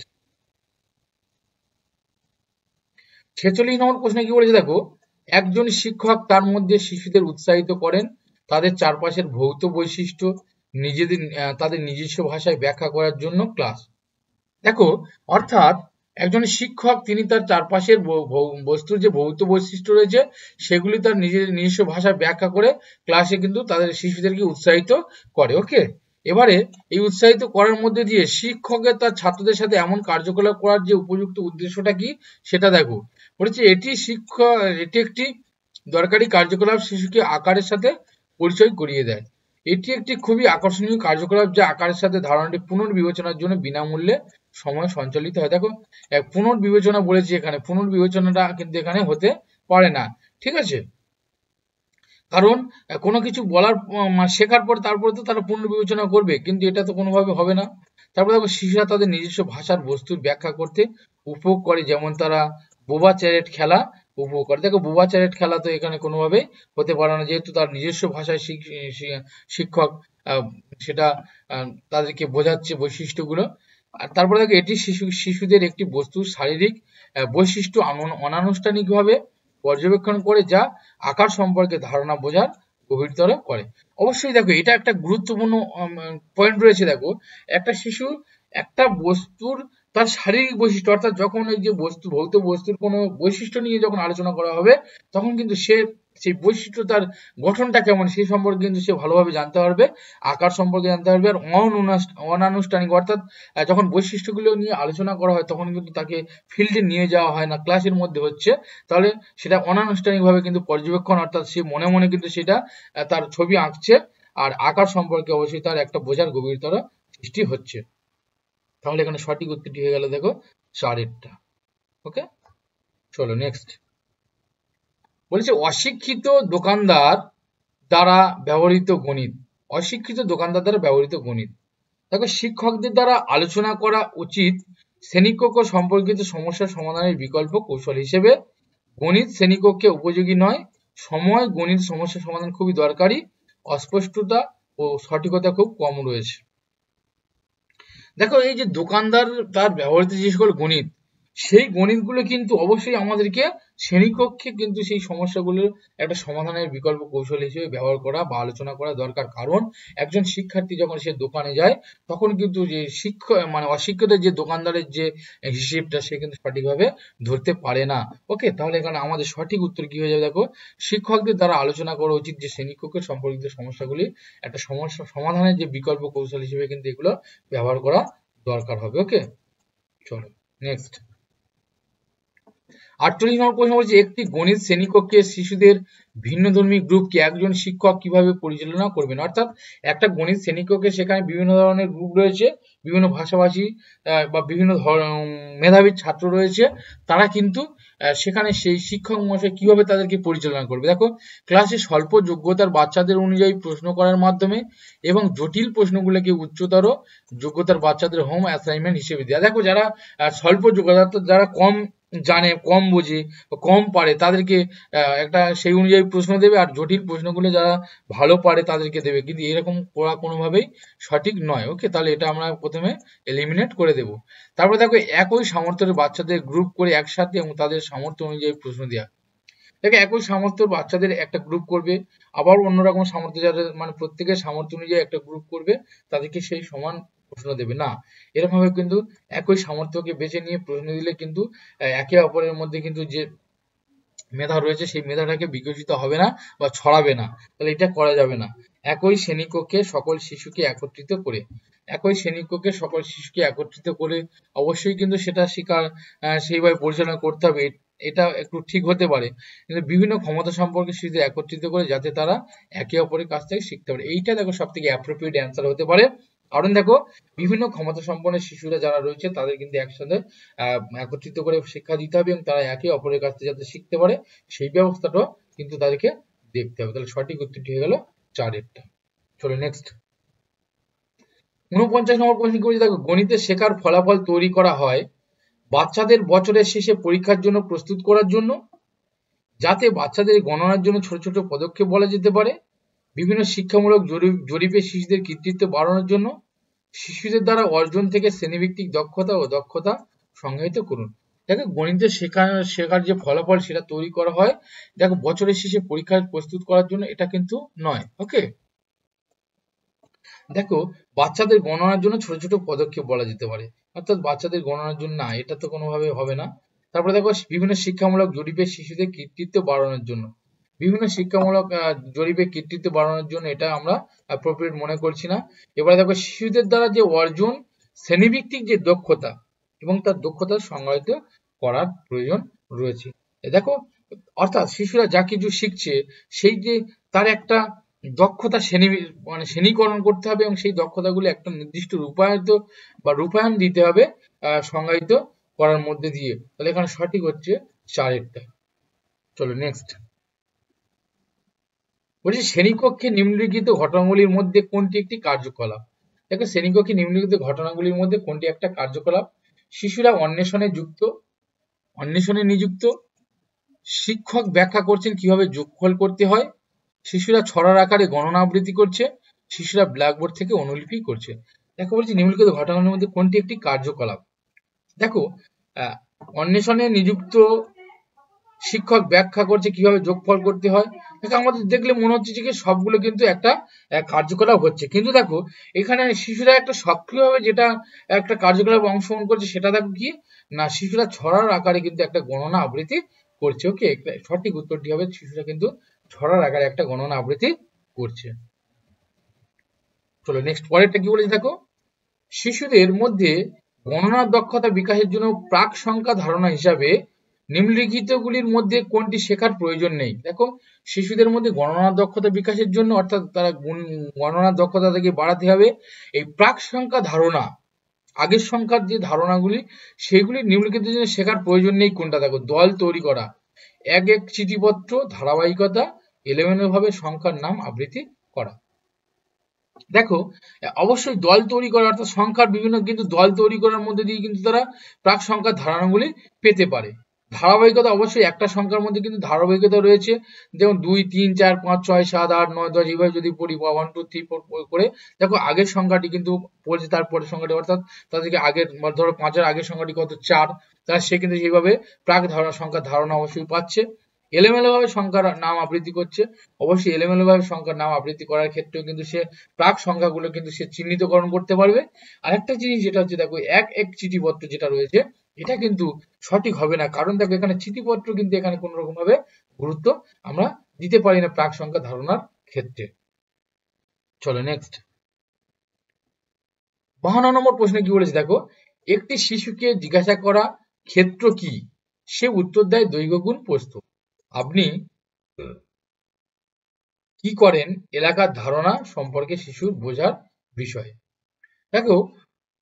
Speaker 1: 46 নম্বর প্রশ্নে কি বলেছে দেখো, একজন শিক্ষক তার মধ্যে শিশুদের উৎসাহিত করেন তাদের চারপাশের ভৌত বৈশিষ্ট্য তাদের নিজস্ব ভাষায় ব্যাখ্যা করার জন্য ক্লাস। দেখো, অর্থাৎ একজন শিক্ষক তিনি তার চারপাশের বস্তুর যে ভৌত বৈশিষ্ট্য রয়েছে সেগুলি তার নিজস্ব ভাষায় ব্যাখ্যা করে ক্লাসে কিন্তু তাদের শিশুদেরকে উৎসাহিত করে। ওকে, এবারে এই উৎসাহিত করার মধ্যে দিয়ে শিক্ষকের তার ছাত্রদের সাথে এমন কার্যকলাপ করার যে উপযুক্ত উদ্দেশ্যটা কি সেটা দেখো। বলেছে এটি একটি দরকারি কার্যকলাপ শিশুকে আকারের সাথে পরিচয় করিয়ে দেয়। এটি একটি খুবই আকর্ষণীয় কার্যকলাপ যা আকারের সাথে ধারণাটি পুনর্বিবেচনার জন্য বিনামূল্যে সময় সঞ্চালিত হয়। দেখো, পুনর্বিবেচনা বলেছি, এখানে পুনর্বিবেচনাটা কিন্তু এখানে হতে পারে না। ঠিক আছে, কারণ কোনো কিছু বলার শেখার পর তারপরে তো তারা পুনর্বিবেচনা করবে, কিন্তু এটা তো কোনোভাবে হবে না। তারপরে দেখো, শিশুরা তাদের নিজস্ব ভাষার বস্তুর ব্যাখ্যা করতে উপভোগ করে, যেমন তারা বোবা চ্যারেট খেলা উপভোগ করে। দেখো, বোবা চ্যারেট খেলা তো এখানে কোনোভাবেই হতে পারে না, যেহেতু তার নিজস্ব ভাষায় শিক্ষক সেটা তাদেরকে বোঝাচ্ছে বৈশিষ্ট্যগুলো। আর তারপরে দেখো, এটি শিশুদের একটি বস্তুর শারীরিক বৈশিষ্ট্য অনানুষ্ঠানিকভাবে পর্যবেক্ষণ করে যা আকার সম্পর্কে ধারণা বোঝার গভীরতর করে। অবশ্যই দেখো, এটা একটা গুরুত্বপূর্ণ পয়েন্ট রয়েছে। দেখো, একটা শিশু একটা বস্তুর তার শারীরিক বৈশিষ্ট্য, অর্থাৎ যখন ওই যে ভৌত বস্তুর কোনো বৈশিষ্ট্য নিয়ে যখন আলোচনা করা হবে তখন কিন্তু সেই বৈশিষ্ট্য তার গঠনটা কেমন সেই সম্পর্কে কিন্তু সে ভালোভাবে জানতে পারবে, আকার সম্পর্কে জানতে পারবে। আর অনানুষ্ঠানিক, অর্থাৎ যখন বৈশিষ্ট্যগুলো নিয়ে আলোচনা করা হয় তখন কিন্তু তাকে ফিল্ডে নিয়ে যাওয়া হয় না, ক্লাসের মধ্যে হচ্ছে, তাহলে সেটা অনানুষ্ঠানিকভাবে কিন্তু পর্যবেক্ষণ, অর্থাৎ সে মনে মনে কিন্তু সেটা তার ছবি আঁকছে, আর আকার সম্পর্কে অবশ্যই তার একটা বোঝার গভীরতর সৃষ্টি হচ্ছে। তাহলে এখানে সঠিক উত্তরটি হয়ে গেল দেখো 4-এরটা। ওকে, চলো নেক্সট। বলেছে অশিক্ষিত দোকানদার দ্বারা ব্যবহৃত গণিত। অশিক্ষিত দোকানদার দ্বারা ব্যবহৃত গণিত। দেখো, শিক্ষকদের দ্বারা আলোচনা করা উচিত শ্রেণীকক্ষ সম্পর্কিত সমস্যা সমাধানের বিকল্প কৌশল হিসেবে গণিত শ্রেণীকক্ষে উপযোগী নয়। সময় গণিত সমস্যা সমাধান খুবই দরকারি, অস্পষ্টতা ও সঠিকতা খুব কম রয়েছে। দেখো, এই যে দোকানদার তার ব্যবহৃত যে সকল গণিত, সেই গণিতগুলো কিন্তু অবশ্যই আমাদেরকে শ্রেণীকক্ষে কিন্তু সেই সমস্যাগুলোর একটা সমাধানের বিকল্প কৌশল হিসেবে ব্যবহার করা বা আলোচনা করা দরকার। কারণ একজন শিক্ষার্থী যখন সে দোকানে যায় তখন কিন্তু যে অশিক্ষিত যে দোকানদারের যে হিসেবটা সে কিন্তু সঠিকভাবে ধরতে পারে না। ওকে, তাহলে এখানে আমাদের সঠিক উত্তর কি হয়ে যাবে দেখো, শিক্ষকদের দ্বারা আলোচনা করা উচিত যে শ্রেণীকক্ষে সম্পর্কিত সমস্যাগুলি একটা সমস্যা সমাধানের যে বিকল্প কৌশল হিসেবে কিন্তু এগুলো ব্যবহার করা দরকার হবে। ওকে, চলো নেক্সট। 48 নম্বর প্রশ্ন বলছে একটি গণিত শ্রেণীকক্ষে শিশুদের ভিন্নধর্মী গ্রুপকে একজন শিক্ষক কিভাবে পরিচালনা করবেন। অর্থাৎ একটা গণিত শ্রেণীকক্ষে সেখানে বিভিন্ন ধরনের গ্রুপ রয়েছে, বিভিন্ন ভাষাভাষী বা বিভিন্ন মেধাবী ছাত্র রয়েছে, তারা কিন্তু সেখানে সেই শিক্ষক মহাশয় কিভাবে তাদেরকে পরিচালনা করবে। দেখো, ক্লাসে স্বল্প যোগ্যতার বাচ্চাদের অনুযায়ী প্রশ্ন করার মাধ্যমে এবং জটিল প্রশ্নগুলোকে উচ্চতর যোগ্যতার বাচ্চাদের হোম অ্যাসাইনমেন্ট হিসেবে দেওয়া। দেখো, যারা স্বল্প যোগ্যতা, যারা কম জানে, কম বোঝে, কম পারে, তাদেরকে একটা সেই অনুযায়ী প্রশ্ন দেবে, আর জটিল প্রশ্নগুলো যারা ভালো পারে তাদেরকে দেবে। কিন্তু এরকম করা কোনোভাবেই সঠিক নয়। ওকে, তাহলে এটা আমরা প্রথমে এলিমিনেট করে দেব। তারপরে দেখো, একই সামর্থ্যের বাচ্চাদের গ্রুপ করে একসাথে এবং তাদের সামর্থ্য অনুযায়ী প্রশ্ন দেওয়া। দেখো, একই সামর্থ্যের বাচ্চাদের একটা গ্রুপ করবে, আবার অন্যরকম সামর্থ্য যাদের মানে প্রত্যেকের সামর্থ্য অনুযায়ী একটা গ্রুপ করবে, তাদেরকে সেই সমান প্রশ্ন দেবে না। এরকম ভাবে কিন্তু একই সামর্থ্যকে বেছে নিয়ে প্রশ্ন দিলে কিন্তু একে অপরের মধ্যে কিন্তু যে মেধা রয়েছে সেই মেধাটাকে বিকশিত হবে না বা ছড়াবে না। তাহলে এটা করা যাবে না। একই শ্রেণীকক্ষে সকল শিশুকে একত্রিত করে, একই শ্রেণীকক্ষে সকল শিশুকে একত্রিত করে অবশ্যই কিন্তু সেটা শিক্ষা সেইভাবে পরিচালনা করতে হবে। এটা একটু ঠিক হতে পারে, কিন্তু বিভিন্ন ক্ষমতা সম্পর্কে শিশুদের একত্রিত করে যাতে তারা একে অপরের কাছ থেকে শিখতে পারে। এইটা দেখো সব থেকে অ্যাপ্রোপ্রিয়েট অ্যান্সার হতে পারে। কারণ দেখো, বিভিন্ন ক্ষমতা সম্পন্ন শিশুরা যারা রয়েছে তাদের কিন্তু একসাথে একত্রিত করে শিক্ষা দিতে হবে এবং তারা একে অপরের কাছ থেকে যাতে শিখতে পারে সেই ব্যবস্থাটাও কিন্তু তাদেরকে দেখতে হবে। তাহলে সঠিক উত্তরটি হয়ে গেল 4-এরটা। চলো নেক্সট। 49 নম্বর প্রশ্ন কি বলছে, দেখো, গণিতের শেখার ফলাফল তৈরি করা হয় বাচ্চাদের বছরের শেষে পরীক্ষার জন্য প্রস্তুত করার জন্য, যাতে বাচ্চাদের গণনার জন্য ছোট ছোট পদক্ষেপ বলা যেতে পারে, বিভিন্ন শিক্ষামূলক জরিপে শিশুদের কৃতিত্ব বাড়ানোর জন্য, শিশুদের দ্বারা অর্জন থেকে শ্রেণীভিত্তিক দক্ষতা ও দক্ষতা সংজ্ঞায়িত করুন। দেখো, গণিতের শেখার যে ফলাফল সেটা তৈরি করা হয় দেখো বছরের শেষে পরীক্ষায় প্রস্তুত করার জন্য, এটা কিন্তু নয়। ওকে, দেখো, বাচ্চাদের গণনার জন্য ছোট ছোট পদক্ষেপ বলা যেতে পারে, অর্থাৎ বাচ্চাদের গণনার জন্য না, এটা তো কোনোভাবে হবে না। তারপরে দেখো, বিভিন্ন শিক্ষামূলক জরিপে শিশুদের কৃতিত্ব বাড়ানোর জন্য, বিভিন্ন শিক্ষামূলক জরিপে কৃতিত্ব বাড়ানোর জন্য, এটা আমরা অ্যাপ্রোপ্রিয়েট মনে করছি না। এবারে দেখো, শিশুদের দ্বারা যে অর্জন শ্রেণীভিত্তিক যে দক্ষতা এবং তার দক্ষতা সংজ্ঞায়িত করার প্রয়োজন রয়েছে। দেখো, অর্থাৎ শিশুরা যা কিছু শিখছে সেই যে তার একটা দক্ষতা মানে শ্রেণীকরণ করতে হবে এবং সেই দক্ষতাগুলো একটা নির্দিষ্ট রূপায়ণ দিতে হবে সংজ্ঞায়িত করার মধ্যে দিয়ে। তাহলে এখানে সঠিক হচ্ছে 4-এরটা। চলো নেক্সট। বলছি, শ্রেণীকক্ষে নিম্নলিখিত ঘটনাগুলির মধ্যে কোনটি একটি কার্যকলাপ। দেখো, শ্রেণীকক্ষে নিম্নলিখিত ঘটনাগুলির মধ্যে কোনটি একটা কার্যকলাপ? শিশুরা অন্বেষণে নিযুক্ত, শিক্ষক ব্যাখ্যা করছেন কিভাবে যোগফল করতে হয়, শিশুরা ছড়ার আকারে গণনা আবৃত্তি করছে, শিশুরা ব্ল্যাকবোর্ড থেকে অনুলিপি করছে। দেখো, বলছি নিম্নলিখিত ঘটনাগুলির মধ্যে কোনটি একটি কার্যকলাপ। দেখো, অন্বেষণে নিযুক্ত, শিক্ষক ব্যাখ্যা করছে কিভাবে যোগফল করতে হয়। দেখো, আমাদের দেখলে মনে হচ্ছে যে সবগুলো কিন্তু একটা কার্যকলাপ হচ্ছে, কিন্তু দেখো এখানে শিশুরা একটা সক্রিয়ভাবে যেটা একটা কার্যকলাপ অংশগ্রহণ করছে সেটা দেখো কি না, শিশুরা ছড়ার আকারে কিন্তু একটা গণনা আবৃত্তি করছে। ওকে, সঠিক উত্তরটি হবে শিশুরা কিন্তু ছড়ার আকারে একটা গণনা আবৃত্তি করছে। চলো নেক্সট, পরেরটা কি বলেছে দেখো, শিশুদের মধ্যে গণনার দক্ষতা বিকাশের জন্য প্রাক সংখ্যা ধারণা হিসাবে নিম্নলিখিতগুলির মধ্যে কোনটি শেখার প্রয়োজন নেই। দেখো, শিশুদের মধ্যে গণনার দক্ষতা বিকাশের জন্য, অর্থাৎ তারা গণনার দক্ষতা থেকে বাড়াতে হবে, এই প্রাক সংখ্যা ধারণা, আগের সংখ্যার যে ধারণাগুলি সেগুলি নিম্নলিখিত জন্য শেখার প্রয়োজন নেই কোনটা। দেখো, দল তৈরি করা, এক চিঠিপত্র, ধারাবাহিকতা, এলোমেলোভাবে সংখ্যার নাম আবৃত্তি করা। দেখো, অবশ্যই দল তৈরি করা অর্থাৎ সংখ্যার বিভিন্ন কিন্তু দল তৈরি করার মধ্যে দিয়ে কিন্তু তারা প্রাক সংখ্যার ধারণাগুলি পেতে পারে। ধারাবাহিকতা, অবশ্যই একটা সংখ্যার মধ্যে কিন্তু ধারাবাহিকতা রয়েছে, যেমন 2, 3, 4, 5, 6, 7, 8, 9, 10 এইভাবে যদি পড়ি 1, 2, 3, 4 করে, দেখো আগের সংখ্যাটি কিন্তু পড়ছে, তারপরের সংখ্যাটি, অর্থাৎ তাদেরকে আগের ধরো 5-এর আগের সংখ্যাটি কত 4, তাহলে সে কিন্তু সেইভাবে প্রাক সংখ্যার ধারণা অবশ্যই পাচ্ছে। এলোমেলোভাবে সংখ্যার নাম আবৃত্তি করছে, অবশ্যই এলোমেলোভাবে সংখ্যার নাম আবৃত্তি করার ক্ষেত্রেও কিন্তু সে প্রাক সংখ্যাগুলো কিন্তু সে চিহ্নিতকরণ করতে পারবে। আরেকটা জিনিস যেটা হচ্ছে, দেখো এক চিঠিপত্র যেটা রয়েছে এটা কিন্তু সঠিক হবে না, কারণ দেখো এখানে চিঠিপত্র কিন্তু এখানে কোন রকম ভাবে গুরুত্ব আমরা দিতে পারি না প্রাক সংখ্যা ধারণার ক্ষেত্রে। চলো নেক্সট। 52 নম্বর প্রশ্নে কি বলেছে দেখো, একটি শিশুকে জিজ্ঞাসা করা ক্ষেত্র কি, সে উত্তর দেয় দৈর্ঘ্য গুণ প্রস্থ। আপনি কি করেন এলাকার ধারণা সম্পর্কে শিশুর বোঝার বিষয়। দেখো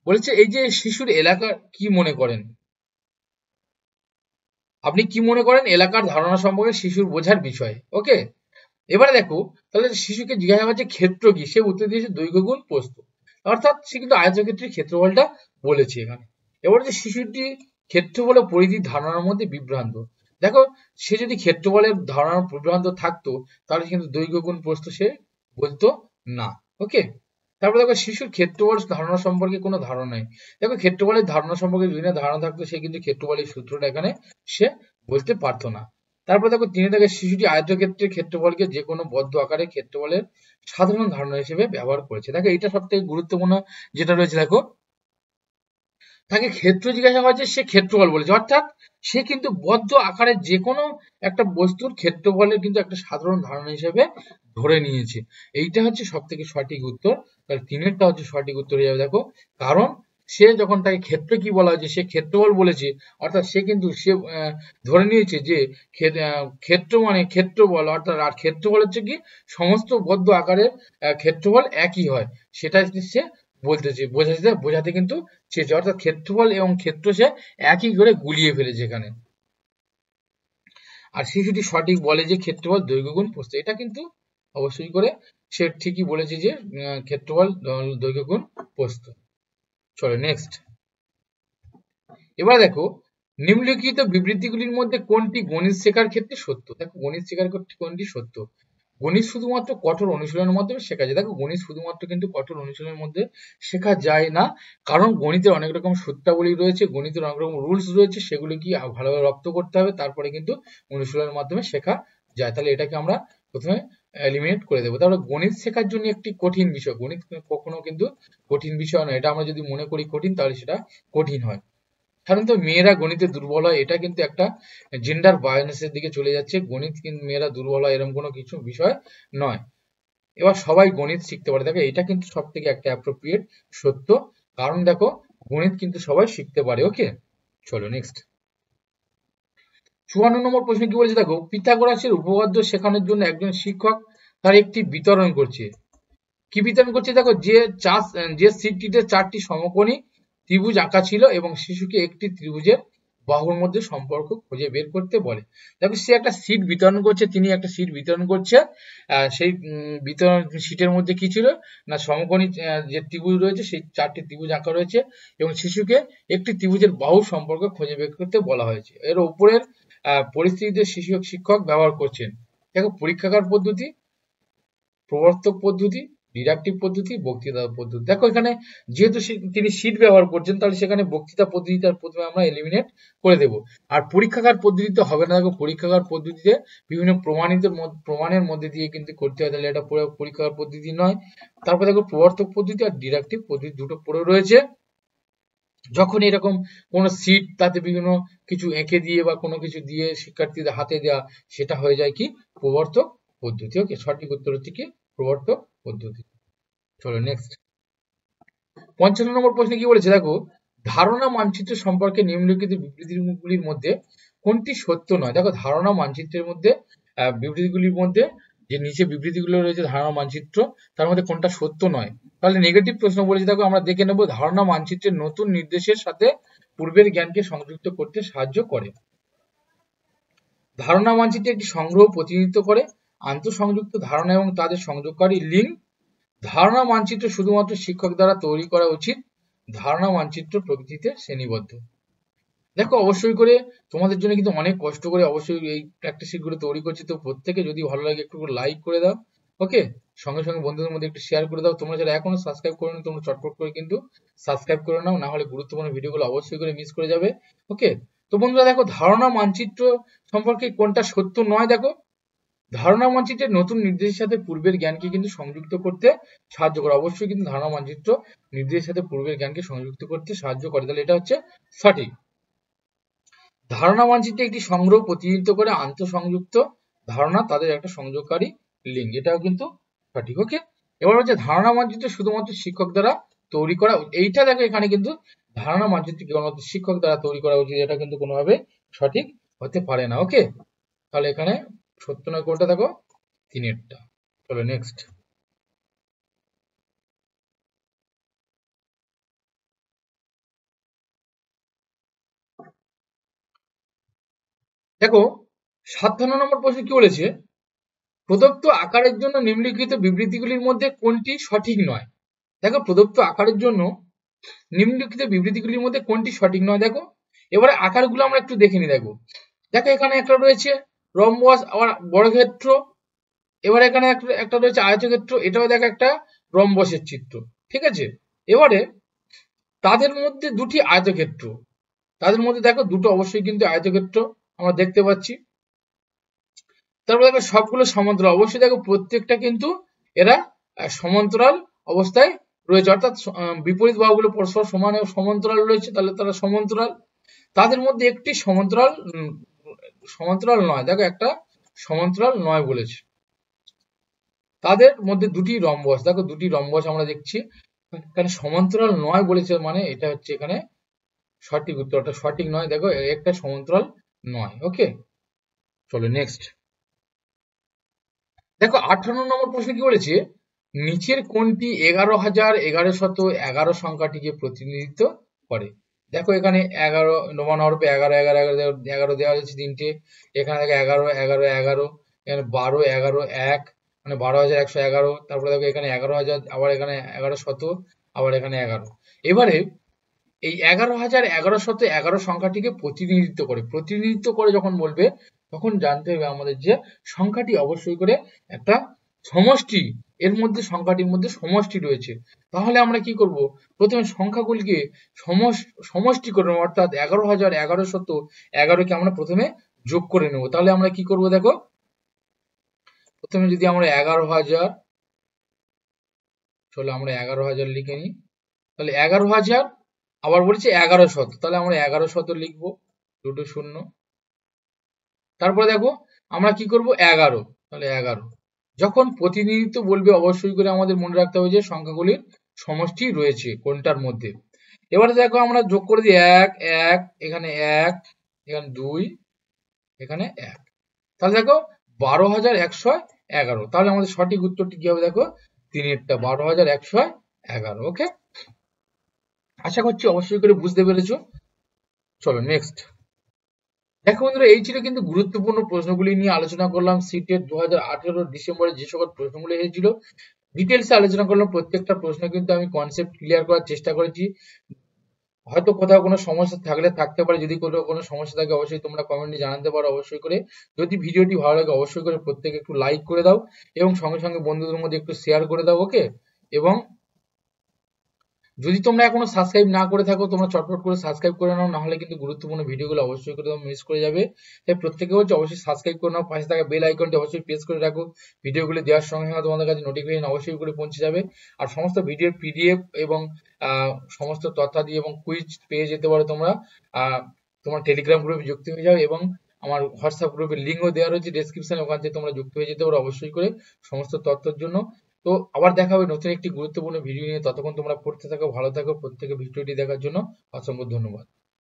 Speaker 1: বলেছে এই যে শিশুর এলাকা কি মনে করেন, আপনি কি মনে করেন এলাকার ধারণা সম্পর্কে শিশুর বোঝার বিষয়। ওকে, এবারে দেখো তাহলে শিশুকে জিজ্ঞাসা করছে ক্ষেত্র কি, সে উত্তর দিয়েছে দৈর্ঘ্য গুণ প্রস্থ, অর্থাৎ সে কিন্তু আয়তক্ষেত্রের ক্ষেত্রফলটা বলেছে এখানে। এবারে যে শিশুটি ক্ষেত্রফল ও পরিধির ধারণার মধ্যে বিভ্রান্ত। দেখো সে যদি ক্ষেত্রফলের ধারণা বিভ্রান্ত থাকতো তাহলে কিন্তু দৈর্ঘ্য গুণ প্রস্থ সে বলতো না। ওকে, তারপর দেখো শিশুর ক্ষেত্রফল ধারণা সম্পর্কে কোনো ধারণা নেই। দেখো ক্ষেত্রফলের ধারণা সম্পর্কে বিভিন্ন ধারণা থাকতো, সে কিন্তু ক্ষেত্রফলের সূত্রটা এখানে সে বলতে পারতো না। তারপর দেখো তিনি দেখে শিশুটি আয়তক্ষেত্রের ক্ষেত্রফলকে যে কোনো বদ্ধ আকারে ক্ষেত্রফলের সাধারণ ধারণা হিসেবে ব্যবহার করেছে। দেখো এটা সব থেকে গুরুত্বপূর্ণ যেটা রয়েছে, দেখো তাকে ক্ষেত্র জিজ্ঞাসা করা হয়েছে, সে ক্ষেত্রফল বলেছে, অর্থাৎ সে কিন্তু বদ্ধ আকারের যে কোনো একটা বস্তুর ক্ষেত্রফলের কিন্তু একটা সাধারণ ধারণা হিসেবে ধরে নিয়েছে। এইটা হচ্ছে সব থেকে সঠিক উত্তর। তাহলে তিনেরটা হচ্ছে সঠিক উত্তর হয়ে যাবে। দেখো কারণ সে যখন তাকে ক্ষেত্র কি বলা হয়েছে, সে ক্ষেত্রফল বলেছে, অর্থাৎ সে কিন্তু সে ধরে নিয়েছে যে ক্ষেত্র মানে ক্ষেত্রফল, অর্থাৎ আর ক্ষেত্রফল হচ্ছে কি সমস্ত বদ্ধ আকারের ক্ষেত্রফল একই হয়, সেটা সে বলতেছে, বোঝাতে কিন্তু চেয়েছে, অর্থাৎ ক্ষেত্রফল এবং ক্ষেত্র সে একই করে গুলিয়ে ফেলেছে এখানে। আর শিশুটি সঠিক বলে যে ক্ষেত্রফল দৈর্ঘ্য গুণ প্রস্থ, এটা কিন্তু অবশ্যই করে সে ঠিকই বলেছে যে ক্ষেত্রফল দৈর্ঘ্য গুণ প্রস্থ। চলো নেক্সট। এবার দেখো নিম্নলিখিত বিবৃতিগুলির মধ্যে কোনটি গণিত শেখার ক্ষেত্রে সত্য। দেখো গণিত শেখার ক্ষেত্রে কোনটি সত্য। গণিত শুধুমাত্র কঠোর অনুশীলনের মাধ্যমে শেখা যায়। দেখো গণিত শুধুমাত্র কিন্তু কঠোর অনুশীলনের মধ্যে শেখা যায় না, কারণ গণিতের অনেক রকম সূত্রাবলী রয়েছে, গণিতের অনেক রকম রুলস রয়েছে, সেগুলো কি ভালোভাবে রপ্ত করতে হবে, তারপরে কিন্তু অনুশীলনের মাধ্যমে শেখা যায়। তাহলে এটাকে আমরা প্রথমে এলিমিনেট করে দেবো। তাহলে গণিত শেখার জন্য একটি কঠিন বিষয়, গণিত কখনো কিন্তু কঠিন বিষয় নয়। এটা আমরা যদি মনে করি কঠিন তাহলে সেটা কঠিন হয়। সাধারণত মেয়েরা গণিতে দুর্বল হয়, এটা কিন্তু একটা জেন্ডার বায়োনেসের দিকে চলে যাচ্ছে। গণিত কিন্তু মেয়েরা দুর্বল হয় এরকম কোনো কিছু বিষয় নয়। এবার সবাই গণিত শিখতে পারে, দেখো এটা কিন্তু সব থেকে একটা অ্যাপ্রোপ্রিয়েট সত্য, কারণ দেখো গণিত কিন্তু সবাই শিখতে পারে। ওকে, চলো নেক্সট। 54 নম্বর প্রশ্ন কি বলছে, দেখো পিথাগোরাসের উপপাদ্য শেখানোর জন্য একজন শিক্ষক তার একটি বিতরণ করছে। কি বিতরণ করছে, দেখো যে শীটটিতে 4টি সমকোণী ত্রিভুজ আঁকা ছিল এবং শিশুকে একটি ত্রিভুজের বাহুর মধ্যে সম্পর্ক খুঁজে বের করতে বলে। দেখো সে একটা শীট বিতরণ করছে, তিনি একটা শীট বিতরণ করছে, সেই বিতরণ শীটের মধ্যে কি ছিল না সমকোণী যে ত্রিভুজ রয়েছে সেই 4টি ত্রিভুজ আঁকা রয়েছে এবং শিশুকে একটি ত্রিভুজের বাহুর সম্পর্ক খুঁজে বের করতে বলা হয়েছে। এর উপরের পরিস্থিতিতে শিক্ষক ব্যবহার করছেন। দেখো পরীক্ষাগার পদ্ধতি, প্রবর্তক পদ্ধতি, ডিডাকটিভ পদ্ধতি, বক্তৃতা পদ্ধতি। দেখো এখানে যেহেতু তিনি শীট ব্যবহার করছেন তাহলে সেখানে বক্তৃতা পদ্ধতিটা প্রথমে আমরা এলিমিনেট করে দেব। আর পরীক্ষাগার পদ্ধতিতে হবে না। দেখো পরীক্ষাগার পদ্ধতিতে বিভিন্ন প্রমাণের মধ্যে দিয়ে কিন্তু করতে হয়, তাহলে এটা পুরো পরীক্ষাগার পদ্ধতি নয়। তারপর দেখো প্রবর্তক পদ্ধতি আর ডিডাকটিভ পদ্ধতি দুটো পড়ে রয়েছে। যখন এরকম কোনো শীট তাতে বিভিন্ন কিছু এঁকে দিয়ে বা কোনো কিছু দিয়ে শিক্ষার্থীদের হাতে দেওয়া, সেটা হয়ে যায় কি প্রবর্তক পদ্ধতি। ওকে, সঠিক উত্তর হচ্ছে কি প্রবর্তক পদ্ধতি। চলো নেক্সট। 55 নম্বর প্রশ্নে কি বলেছে, দেখো ধারণা মানচিত্র সম্পর্কে নিম্নলিখিত বিবৃতিগুলির মধ্যে কোনটি সত্য নয়। দেখো ধারণা মানচিত্রের মধ্যে বিবৃতিগুলির মধ্যে যে নিচে বিবৃতিগুলো রয়েছে ধারণা মানচিত্র, তার মধ্যে কোনটা সত্য নয়। তাহলে নেগেটিভ প্রশ্ন বলেছে, দেখো আমরা দেখে নেব ধারণা মানচিত্রের নতুন নির্দেশের সাথে পূর্বের জ্ঞানকে সংযুক্ত করতে সাহায্য করে। ধারণা মানচিত্রে একটি সংগ্রহ প্রতিনিধিত্ব করে আন্তঃসংযুক্ত ধারণা এবং তাদের সংযোগকারী লিঙ্ক। ধারণা মানচিত্র শুধুমাত্র শিক্ষক দ্বারা তৈরি করা উচিত। ধারণা মানচিত্র প্রকৃতিতে শ্রেণীবদ্ধ। দেখো অবশ্যই করে তোমাদের জন্য কিন্তু অনেক কষ্ট করে অবশ্যই এই প্র্যাকটিস শিটগুলো তৈরি করছি, তো প্রত্যেকে যদি ভালো লাগে একটু লাইক করে দাও। ওকে, সঙ্গে সঙ্গে বন্ধুদের মধ্যে একটু শেয়ার করে দাও। তোমরা যারা এখনো সাবস্ক্রাইব করোনি তোমরা চটপট করে কিন্তু সাবস্ক্রাইব করে নাও, না হলে গুরুত্বপূর্ণ ভিডিওগুলো অবশ্যই করে মিস করে যাবে। ওকে, তো বন্ধুরা দেখো ধারণা মানচিত্র সম্পর্কে কোনটা সত্য নয়। দেখো ধারণা মানচিত্রের নতুন নির্দেশের সাথে পূর্বের জ্ঞানকে কিন্তু সংযুক্ত করতে সাহায্য করে। অবশ্যই কিন্তু ধারণা মানচিত্র নির্দেশের সাথে পূর্বের জ্ঞানকে সংযুক্ত করতে সাহায্য করে, তাহলে এটা হচ্ছে সঠিক। ধারণা মানচিত্রে একটি সংগ্রহ প্রতিনিধিত্ব করে আন্তঃসংযুক্ত ধারণা তাদের একটা সংযোগকারী লিঙ্ক, এটাও কিন্তু সঠিক। ওকে, এবার হচ্ছে ধারণা মানচিত্র শুধুমাত্র শিক্ষক দ্বারা তৈরি করা, এইটা দেখো এখানে কিন্তু ধারণা মানচিত্র কেবলমাত্র শিক্ষক দ্বারা তৈরি করা উচিত, এটা কিন্তু কোনোভাবে সঠিক হতে পারে না। ওকে, তাহলে এখানে সত্য নয় কোনটা দেখো, 3-এরটা। চলো নেক্সট। দেখো 57 নম্বর প্রশ্ন কি বলেছে, প্রদত্ত আকারের জন্য নিম্নলিখিত বিবৃতিগুলির মধ্যে কোনটি সঠিক নয়। দেখো প্রদত্ত আকারের জন্য নিম্নলিখিত বিবৃতিগুলির মধ্যে কোনটি সঠিক নয়। দেখো এবারে আকারগুলো আমরা একটু দেখে নিই। দেখো দেখো এখানে একটা রয়েছে রম্বস, আবার বর্গক্ষেত্র, এবার এখানে একটা রয়েছে আয়তক্ষেত্র, এটাও দেখো একটা রম্বসের চিত্র, ঠিক আছে। এবারে তাদের মধ্যে দুটি আয়তক্ষেত্র, তাদের মধ্যে দেখো দুটো অবশ্যই কিন্তু আয়তক্ষেত্র আমরা দেখতে পাচ্ছি। তারপরে দেখো সবগুলো সমান্তরাল, অবশ্যই দেখো প্রত্যেকটা কিন্তু এরা সমান্তরাল অবস্থায় রয়েছে, অর্থাৎ বিপরীত বাহুগুলো পরস্পর সমান সমান্তরাল রয়েছে, তাহলে তারা সমান্তরাল। তাদের মধ্যে একটি সমান্তরাল সমান্তরাল নয়, দেখো একটা সমান্তরাল নয় বলেছে। তাদের মধ্যে দুটি রম্বস, দেখো দুটি রম্বস আমরা দেখছি, এখানে সমান্তরাল নয় বলেছে, মানে এটা হচ্ছে এখানে সঠিক উত্তরটা সঠিক নয়, দেখো একটা সমান্তরাল নয়। ওকে, চলো নেক্সট। দেখো 58 নম্বর প্রশ্ন কি বলেছে, নিচের কোনটি 11,1111 সংখ্যাটিকে প্রতিনিধিত্ব করে। দেখো এখানে 11 রোমান হরফে 11 11 11 11 দেওয়া হয়েছে তিনটে, এখানে দেখো 11 11 11, এখানে 12 11 1, মানে 12,111, তারপরে দেখো এখানে 11,000, আবার এখানে 11,100, আবার এখানে 11। এবারে এই 11,1111 সংখ্যাটিকে প্রতিনিধিত্ব করে, প্রতিনিধিত্ব করে যখন বলবে তখন জানতে হবে আমাদের যে সংখ্যাটি অবশ্যই করে একটা সমষ্টি, এর মধ্যে সংখ্যাটির মধ্যে সমষ্টি রয়েছে। তাহলে আমরা কি করব, প্রথমে সংখ্যাগুলিকে সমষ্টি করে নেব, অর্থাৎ 11,1111কে আমরা প্রথমে যোগ করে নেব। তাহলে আমরা কি করব, দেখো প্রথমে যদি আমরা 11,000, চলো আমরা 11,000 লিখে নিই, তাহলে 11,000, আবার বলছে 11,000, তাহলে আমরা 11,000 লিখবো, দুটো শূন্য। তারপরে দেখো আমরা কি করব, 11, তাহলে 11। যখন প্রতিনিধিত্ব বলবে অবশ্যই করে আমাদের মনে রাখতে হবে যে সংখ্যাগুলির সমষ্টি রয়েছে কোনটার মধ্যে। এবারে দেখো আমরা যোগ করে দিই 1 1, এখানে 1, এখানে 2, এখানে 1, তাহলে দেখো 12,111। তাহলে আমাদের সঠিক উত্তরটি কি হবে, দেখো 3-এরটা 12,111। ওকে, আশা করছি অবশ্যই করে বুঝতে পেরেছো। চলো নেক্সট। দেখো বন্ধুরা, এই ছিল কিন্তু গুরুত্বপূর্ণ প্রশ্নগুলি নিয়ে আলোচনা করলাম। সিটেট 2018 ডিসেম্বরে যে সকল প্রশ্নগুলো এসেছিল ডিটেলসে আলোচনা করলাম। প্রত্যেকটা প্রশ্ন কিন্তু আমি কনসেপ্ট ক্লিয়ার করার চেষ্টা করেছি। হয়তো কোথাও কোনো সমস্যা থাকলে থাকতে পারে, যদি কোনো সমস্যা থাকে অবশ্যই তোমরা কমেন্টে জানাতে পারো অবশ্যই করে। যদি ভিডিওটি ভালো লাগে অবশ্যই করে প্রত্যেকে একটু লাইক করে দাও এবং সঙ্গে সঙ্গে বন্ধুদের মধ্যে একটু শেয়ার করে দাও। ওকে, এবং যদি তোমরা এখনো সাবস্ক্রাইব না করে থাকো তোমরা চটপট করে সাবস্ক্রাইব করে নাও, না হলে কিন্তু গুরুত্বপূর্ণ ভিডিওগুলো অবশ্যই করে মিস করে যাবে। তাই প্রত্যেকে হচ্ছে অবশ্যই সাবস্ক্রাইব করে নাও, পাশে থাকা বেল আইকনটি অবশ্যই প্রেস করে রাখো। ভিডিওগুলো দেওয়ার সঙ্গে সঙ্গে তোমাদের কাছে নোটিফিকেশন অবশ্যই করে পৌঁছে যাবে। আর সমস্ত ভিডিওর পিডিএফ এবং সমস্ত তথ্যাদি এবং কুইজ পেয়ে যেতে পারো তোমরা। তোমার টেলিগ্রাম গ্রুপে যুক্ত হয়ে যাও এবং আমার হোয়াটসঅ্যাপ গ্রুপের লিঙ্কও দেওয়া রয়েছে ডেসক্রিপশনে, ওখান থেকে তোমরা যুক্ত হয়ে যেতে পারো অবশ্যই করে সমস্ত তথ্যের জন্য। তো আবার দেখা হবে নতুন একটি গুরুত্বপূর্ণ ভিডিও নিয়ে, ততক্ষণ তোমরা পড়তে থাকো, ভালো থাকো। প্রত্যেকে ভিডিওটি দেখার জন্য অসংখ্য ধন্যবাদ।